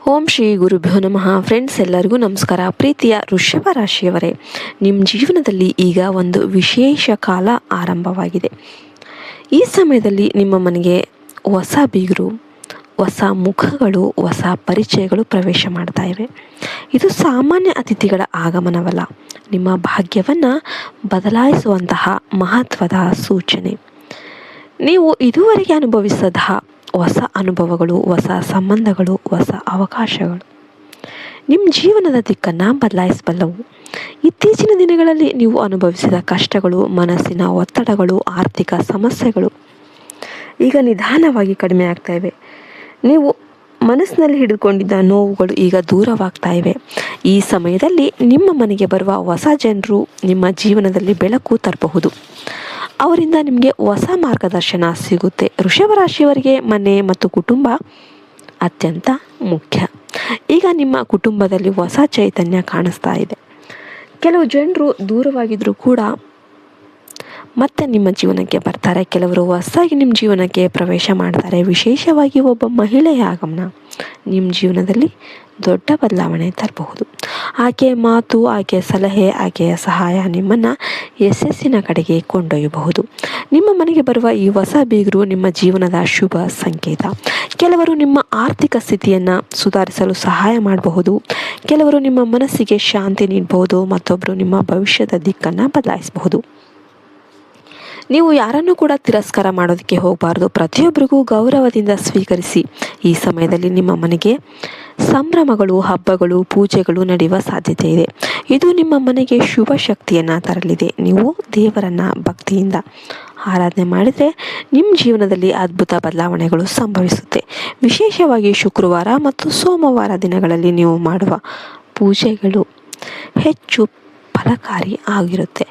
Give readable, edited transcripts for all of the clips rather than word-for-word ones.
ಓಂ ಶ್ರೀ ಗುರುಭ್ಯೋ ನಮಃ. ಫ್ರೆಂಡ್ಸ್, ಎಲ್ಲರಿಗೂ ನಮಸ್ಕಾರ. ಪ್ರೀತಿಯ ವೃಷಭ ರಾಶಿಯವರೇ, ನಿಮ್ಮ ಜೀವನದಲ್ಲಿ ಈಗ ಒಂದು ವಿಶೇಷ ಕಾಲ ಆರಂಭವಾಗಿದೆ. ಈ ಸಮಯದಲ್ಲಿ ನಿಮ್ಮ ಮನೆಗೆ ಹೊಸ ಬೀಗರು, ಹೊಸ ಮುಖಗಳು, ಹೊಸ ಪರಿಚಯಗಳು ಪ್ರವೇಶ ಮಾಡ್ತಾ ಇವೆ. ಇದು ಸಾಮಾನ್ಯ ಅತಿಥಿಗಳ ಆಗಮನವಲ್ಲ, ನಿಮ್ಮ ಭಾಗ್ಯವನ್ನು ಬದಲಾಯಿಸುವಂತಹ ಮಹತ್ವದ ಸೂಚನೆ. ನೀವು ಇದುವರೆಗೆ ಅನುಭವಿಸದ ಹೊಸ ಅನುಭವಗಳು, ಹೊಸ ಸಂಬಂಧಗಳು, ಹೊಸ ಅವಕಾಶಗಳು ನಿಮ್ಮ ಜೀವನದ ದಿಕ್ಕನ್ನು ಬದಲಾಯಿಸಬಲ್ಲವು. ಇತ್ತೀಚಿನ ದಿನಗಳಲ್ಲಿ ನೀವು ಅನುಭವಿಸಿದ ಕಷ್ಟಗಳು, ಮನಸ್ಸಿನ ಒತ್ತಡಗಳು, ಆರ್ಥಿಕ ಸಮಸ್ಯೆಗಳು ಈಗ ನಿಧಾನವಾಗಿ ಕಡಿಮೆ ಆಗ್ತಾ ಇವೆ. ನೀವು ಮನಸ್ಸಿನಲ್ಲಿ ಹಿಡಿದುಕೊಂಡಿದ್ದ ನೋವುಗಳು ಈಗ ದೂರವಾಗ್ತಾ ಇವೆ. ಈ ಸಮಯದಲ್ಲಿ ನಿಮ್ಮ ಮನೆಗೆ ಬರುವ ಹೊಸ ಜನರು ನಿಮ್ಮ ಜೀವನದಲ್ಲಿ ಬೆಳಕು ತರಬಹುದು. ಅವರಿಂದ ನಿಮಗೆ ಹೊಸ ಮಾರ್ಗದರ್ಶನ ಸಿಗುತ್ತೆ. ವೃಷಭ ರಾಶಿಯವರಿಗೆ ಮನೆ ಮತ್ತು ಕುಟುಂಬ ಅತ್ಯಂತ ಮುಖ್ಯ. ಈಗ ನಿಮ್ಮ ಕುಟುಂಬದಲ್ಲಿ ಹೊಸ ಚೈತನ್ಯ ಕಾಣಿಸ್ತಾ ಇದೆ. ಕೆಲವು ಜನರು ದೂರವಾಗಿದ್ದರೂ ಕೂಡ ಮತ್ತೆ ನಿಮ್ಮ ಜೀವನಕ್ಕೆ ಬರ್ತಾರೆ. ಕೆಲವರು ಹೊಸದಾಗಿ ನಿಮ್ಮ ಜೀವನಕ್ಕೆ ಪ್ರವೇಶ ಮಾಡ್ತಾರೆ. ವಿಶೇಷವಾಗಿ ಒಬ್ಬ ಮಹಿಳೆಯ ಆಗಮನ ನಿಮ್ಮ ಜೀವನದಲ್ಲಿ ದೊಡ್ಡ ಬದಲಾವಣೆ ತರಬಹುದು. ಆಕೆಯ ಮಾತು, ಆಕೆಯ ಸಲಹೆ, ಆಕೆಯ ಸಹಾಯ ನಿಮ್ಮನ್ನು ಯಶಸ್ಸಿನ ಕಡೆಗೆ ಕೊಂಡೊಯ್ಯಬಹುದು. ನಿಮ್ಮ ಮನೆಗೆ ಬರುವ ಈ ಹೊಸ ಬೀಗರು ನಿಮ್ಮ ಜೀವನದ ಶುಭ ಸಂಕೇತ. ಕೆಲವರು ನಿಮ್ಮ ಆರ್ಥಿಕ ಸ್ಥಿತಿಯನ್ನು ಸುಧಾರಿಸಲು ಸಹಾಯ ಮಾಡಬಹುದು. ಕೆಲವರು ನಿಮ್ಮ ಮನಸ್ಸಿಗೆ ಶಾಂತಿ ನೀಡಬಹುದು. ಮತ್ತೊಬ್ಬರು ನಿಮ್ಮ ಭವಿಷ್ಯದ ದಿಕ್ಕನ್ನು ಬದಲಾಯಿಸಬಹುದು. ನೀವು ಯಾರನ್ನೂ ಕೂಡ ತಿರಸ್ಕಾರ ಮಾಡೋದಕ್ಕೆ ಹೋಗಬಾರ್ದು. ಪ್ರತಿಯೊಬ್ಬರಿಗೂ ಗೌರವದಿಂದ ಸ್ವೀಕರಿಸಿ. ಈ ಸಮಯದಲ್ಲಿ ನಿಮ್ಮ ಮನೆಗೆ ಸಂಭ್ರಮಗಳು, ಹಬ್ಬಗಳು, ಪೂಜೆಗಳು ನಡೆಯುವ ಸಾಧ್ಯತೆ ಇದೆ. ಇದು ನಿಮ್ಮ ಮನೆಗೆ ಶುಭ ಶಕ್ತಿಯನ್ನು ತರಲಿದೆ. ನೀವು ದೇವರನ್ನು ಭಕ್ತಿಯಿಂದ ಆರಾಧನೆ ಮಾಡಿದರೆ ನಿಮ್ಮ ಜೀವನದಲ್ಲಿ ಅದ್ಭುತ ಬದಲಾವಣೆಗಳು ಸಂಭವಿಸುತ್ತೆ. ವಿಶೇಷವಾಗಿ ಶುಕ್ರವಾರ ಮತ್ತು ಸೋಮವಾರ ದಿನಗಳಲ್ಲಿ ನೀವು ಮಾಡುವ ಪೂಜೆಗಳು ಹೆಚ್ಚು ಫಲಕಾರಿ ಆಗಿರುತ್ತೆ.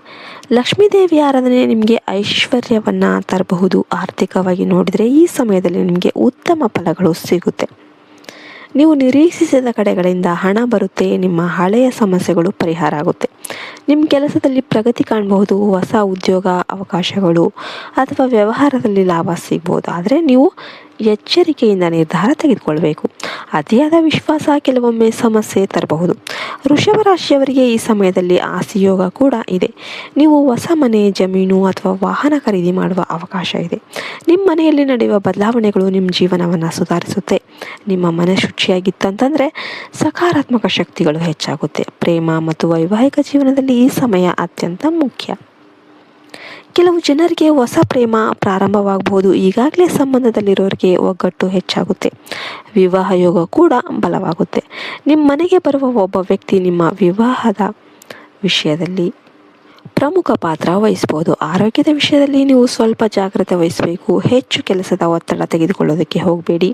ಲಕ್ಷ್ಮೀದೇವಿ ಆರಾಧನೆ ನಿಮಗೆ ಐಶ್ವರ್ಯವನ್ನು ತರಬಹುದು. ಆರ್ಥಿಕವಾಗಿ ನೋಡಿದರೆ ಈ ಸಮಯದಲ್ಲಿ ನಿಮಗೆ ಉತ್ತಮ ಫಲಗಳು ಸಿಗುತ್ತೆ. ನೀವು ನಿರೀಕ್ಷಿಸಿದ ಕಡೆಗಳಿಂದ ಹಣ ಬರುತ್ತೆ. ನಿಮ್ಮ ಹಳೆಯ ಸಮಸ್ಯೆಗಳು ಪರಿಹಾರ ಆಗುತ್ತೆ. ನಿಮ್ಮ ಕೆಲಸದಲ್ಲಿ ಪ್ರಗತಿ ಕಾಣಬಹುದು. ಹೊಸ ಉದ್ಯೋಗ ಅವಕಾಶಗಳು ಅಥವಾ ವ್ಯವಹಾರದಲ್ಲಿ ಲಾಭ ಸಿಗ್ಬೋದು. ಆದರೆ ನೀವು ಎಚ್ಚರಿಕೆಯಿಂದ ನಿರ್ಧಾರ ತೆಗೆದುಕೊಳ್ಬೇಕು. ಅತಿಯಾದ ವಿಶ್ವಾಸ ಕೆಲವೊಮ್ಮೆ ಸಮಸ್ಯೆ ತರಬಹುದು. ವೃಷಭ ರಾಶಿಯವರಿಗೆ ಈ ಸಮಯದಲ್ಲಿ ಆಸೆಯೋಗ ಕೂಡ ಇದೆ. ನೀವು ಹೊಸ ಮನೆ, ಜಮೀನು ಅಥವಾ ವಾಹನ ಖರೀದಿ ಮಾಡುವ ಅವಕಾಶ ಇದೆ. ನಿಮ್ಮ ಮನೆಯಲ್ಲಿ ನಡೆಯುವ ಬದಲಾವಣೆಗಳು ನಿಮ್ಮ ಜೀವನವನ್ನು ಸುಧಾರಿಸುತ್ತೆ. ನಿಮ್ಮ ಮನೆ ಶುಚಿಯಾಗಿತ್ತಂತಂದರೆ ಸಕಾರಾತ್ಮಕ ಶಕ್ತಿಗಳು ಹೆಚ್ಚಾಗುತ್ತೆ. ಪ್ರೇಮ ಮತ್ತು ವೈವಾಹಿಕ ಜೀವನದಲ್ಲಿ ಈ ಸಮಯ ಅತ್ಯಂತ ಮುಖ್ಯ. ಕೆಲವು ಜನರಿಗೆ ಹೊಸ ಪ್ರೇಮ ಪ್ರಾರಂಭವಾಗಬಹುದು. ಈಗಾಗಲೇ ಸಂಬಂಧದಲ್ಲಿರೋರಿಗೆ ಒಗ್ಗಟ್ಟು ಹೆಚ್ಚಾಗುತ್ತೆ. ವಿವಾಹ ಯೋಗ ಕೂಡ ಬಲವಾಗುತ್ತೆ. ನಿಮ್ಮ ಮನೆಗೆ ಬರುವ ಒಬ್ಬ ವ್ಯಕ್ತಿ ನಿಮ್ಮ ವಿವಾಹದ ವಿಷಯದಲ್ಲಿ ಪ್ರಮುಖ ಪಾತ್ರ ವಹಿಸ್ಬೋದು. ಆರೋಗ್ಯದ ವಿಷಯದಲ್ಲಿ ನೀವು ಸ್ವಲ್ಪ ಜಾಗ್ರತೆ ವಹಿಸಬೇಕು. ಹೆಚ್ಚು ಕೆಲಸದ ಒತ್ತಡ ತೆಗೆದುಕೊಳ್ಳೋದಕ್ಕೆ ಹೋಗಬೇಡಿ.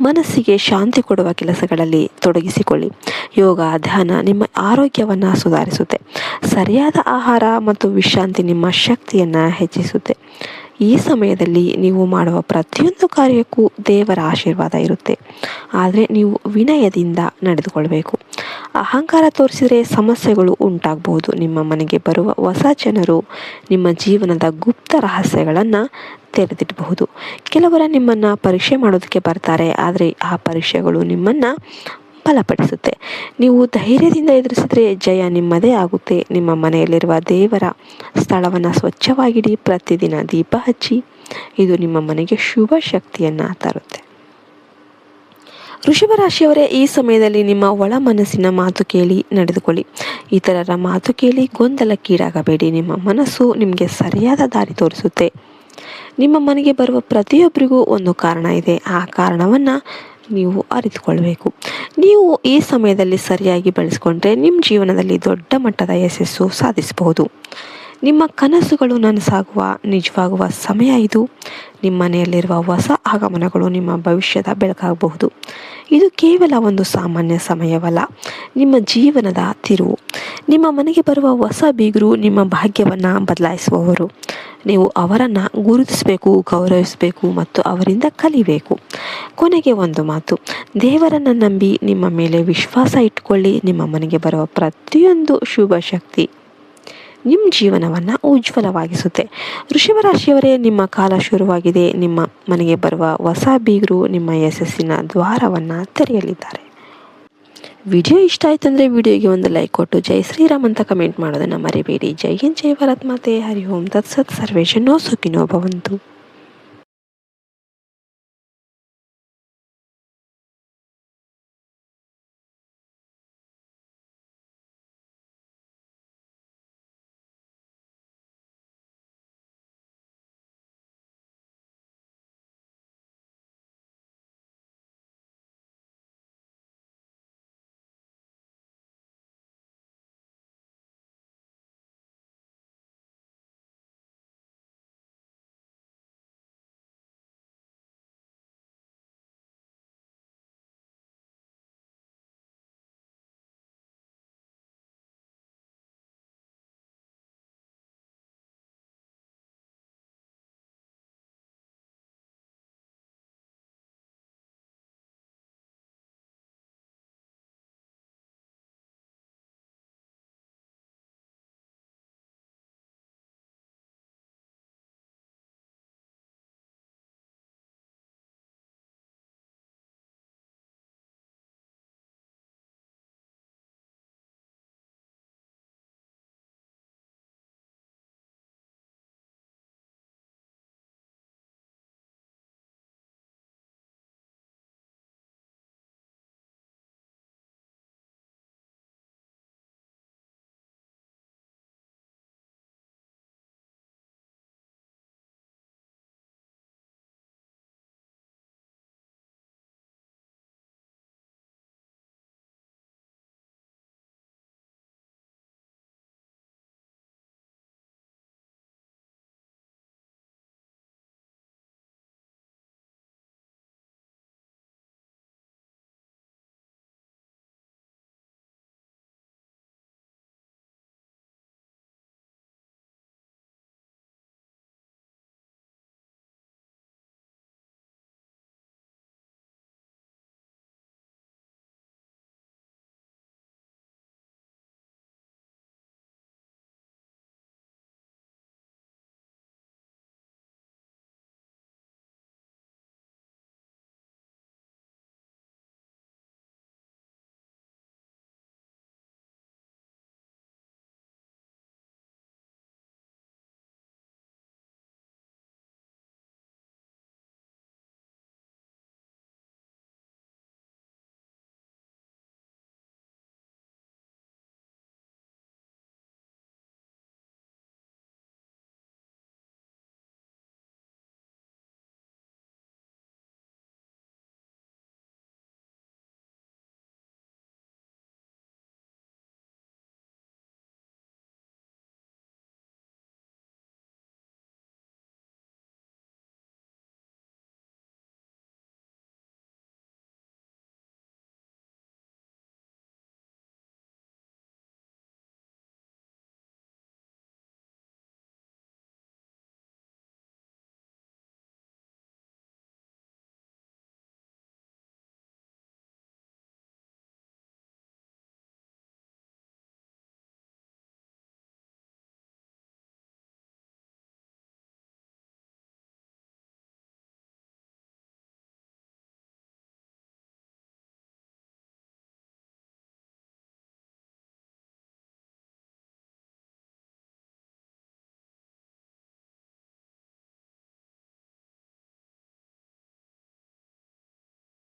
ಮನಸ್ಸಿಗೆ ಶಾಂತಿ ಕೊಡುವ ಕೆಲಸಗಳಲ್ಲಿ ತೊಡಗಿಸಿಕೊಳ್ಳಿ. ಯೋಗ, ಧ್ಯಾನ ನಿಮ್ಮ ಆರೋಗ್ಯವನ್ನು ಸುಧಾರಿಸುತ್ತೆ. ಸರಿಯಾದ ಆಹಾರ ಮತ್ತು ವಿಶ್ರಾಂತಿ ನಿಮ್ಮ ಶಕ್ತಿಯನ್ನು ಹೆಚ್ಚಿಸುತ್ತೆ. ಈ ಸಮಯದಲ್ಲಿ ನೀವು ಮಾಡುವ ಪ್ರತಿಯೊಂದು ಕಾರ್ಯಕ್ಕೂ ದೇವರ ಆಶೀರ್ವಾದ ಇರುತ್ತೆ. ಆದರೆ ನೀವು ವಿನಯದಿಂದ ನಡೆದುಕೊಳ್ಬೇಕು. ಅಹಂಕಾರ ತೋರಿಸಿದರೆ ಸಮಸ್ಯೆಗಳು ಉಂಟಾಗಬಹುದು. ನಿಮ್ಮ ಮನೆಗೆ ಬರುವ ಹೊಸ ಜನರು ನಿಮ್ಮ ಜೀವನದ ಗುಪ್ತ ರಹಸ್ಯಗಳನ್ನು ತೆರೆದಿಡಬಹುದು. ಕೆಲವರ ನಿಮ್ಮನ್ನು ಪರೀಕ್ಷೆ ಮಾಡೋದಕ್ಕೆ ಬರ್ತಾರೆ. ಆದರೆ ಆ ಪರೀಕ್ಷೆಗಳು ನಿಮ್ಮನ್ನು ಬಲಪಡಿಸುತ್ತೆ. ನೀವು ಧೈರ್ಯದಿಂದ ಎದುರಿಸಿದರೆ ಜಯ ನಿಮ್ಮದೇ ಆಗುತ್ತೆ. ನಿಮ್ಮ ಮನೆಯಲ್ಲಿರುವ ದೇವರ ಸ್ಥಳವನ್ನು ಸ್ವಚ್ಛವಾಗಿಡಿ. ಪ್ರತಿದಿನ ದೀಪ ಹಚ್ಚಿ. ಇದು ನಿಮ್ಮ ಮನೆಗೆ ಶುಭ ಶಕ್ತಿಯನ್ನು ತರುತ್ತೆ. ವೃಷಭ ರಾಶಿಯವರೇ, ಈ ಸಮಯದಲ್ಲಿ ನಿಮ್ಮ ಒಳ ಮನಸ್ಸಿನ ಮಾತು ಕೇಳಿ ನಡೆದುಕೊಳ್ಳಿ. ಇತರರ ಮಾತು ಕೇಳಿ ಗೊಂದಲಕ್ಕೀಡಾಗಬೇಡಿ. ನಿಮ್ಮ ಮನಸ್ಸು ನಿಮಗೆ ಸರಿಯಾದ ದಾರಿ ತೋರಿಸುತ್ತೆ. ನಿಮ್ಮ ಮನೆಗೆ ಬರುವ ಪ್ರತಿಯೊಬ್ಬರಿಗೂ ಒಂದು ಕಾರಣ ಇದೆ. ಆ ಕಾರಣವನ್ನು ನೀವು ಅರಿತುಕೊಳ್ಬೇಕು. ನೀವು ಈ ಸಮಯದಲ್ಲಿ ಸರಿಯಾಗಿ ಬೆಳೆಸ್ಕೊಂಡ್ರೆ ನಿಮ್ಮ ಜೀವನದಲ್ಲಿ ದೊಡ್ಡ ಮಟ್ಟದ ಯಶಸ್ಸು ಸಾಧಿಸಬಹುದು. ನಿಮ್ಮ ಕನಸುಗಳು ನನಸಾಗುವ ನಿಜವಾಗುವ ಸಮಯ ಇದು. ನಿಮ್ಮ ಮನೆಯಲ್ಲಿರುವ ಹೊಸ ಆಗಮನಗಳು ನಿಮ್ಮ ಭವಿಷ್ಯದ ಬೆಳಕಾಗಬಹುದು. ಇದು ಕೇವಲ ಒಂದು ಸಾಮಾನ್ಯ ಸಮಯವಲ್ಲ, ನಿಮ್ಮ ಜೀವನದ ತಿರುವು. ನಿಮ್ಮ ಮನೆಗೆ ಬರುವ ಹೊಸ ಬೀಗರು ನಿಮ್ಮ ಭಾಗ್ಯವನ್ನು ಬದಲಾಯಿಸುವವರು. ನೀವು ಅವರನ್ನು ಗುರುತಿಸಬೇಕು, ಗೌರವಿಸಬೇಕು ಮತ್ತು ಅವರಿಂದ ಕಲಿಬೇಕು. ಕೊನೆಗೆ ಒಂದು ಮಾತು, ದೇವರನ್ನು ನಂಬಿ ನಿಮ್ಮ ಮೇಲೆ ವಿಶ್ವಾಸ ಇಟ್ಕೊಳ್ಳಿ. ನಿಮ್ಮ ಮನೆಗೆ ಬರುವ ಪ್ರತಿಯೊಂದು ಶುಭ ಶಕ್ತಿ ನಿಮ್ಮ ಜೀವನವನ್ನು ಉಜ್ವಲವಾಗಿಸುತ್ತೆ. ವೃಷಭ ರಾಶಿಯವರೇ, ನಿಮ್ಮ ಕಾಲ ಶುರುವಾಗಿದೆ. ನಿಮ್ಮ ಮನೆಗೆ ಬರುವ ಹೊಸ ಬೀಗರು ನಿಮ್ಮ ಯಶಸ್ಸಿನ ದ್ವಾರವನ್ನು ತೆರೆಯಲಿದ್ದಾರೆ. ವಿಡಿಯೋ ಇಷ್ಟ ಆಯ್ತು ಅಂದರೆ ವಿಡಿಯೋಗೆ ಒಂದು ಲೈಕ್ ಕೊಟ್ಟು ಜೈ ಶ್ರೀರಾಮ್ ಅಂತ ಕಮೆಂಟ್ ಮಾಡೋದನ್ನು ಮರಿಬೇಡಿ. ಜೈ ಹಿಂದ್, ಜೈ ಭಾರತ್ ಮಾತೆ, ಹರಿ ಓಂ ತತ್ಸತ್, ಸರ್ವೇಶನೋ ಸುಖಿನೋ ಭವಂತು.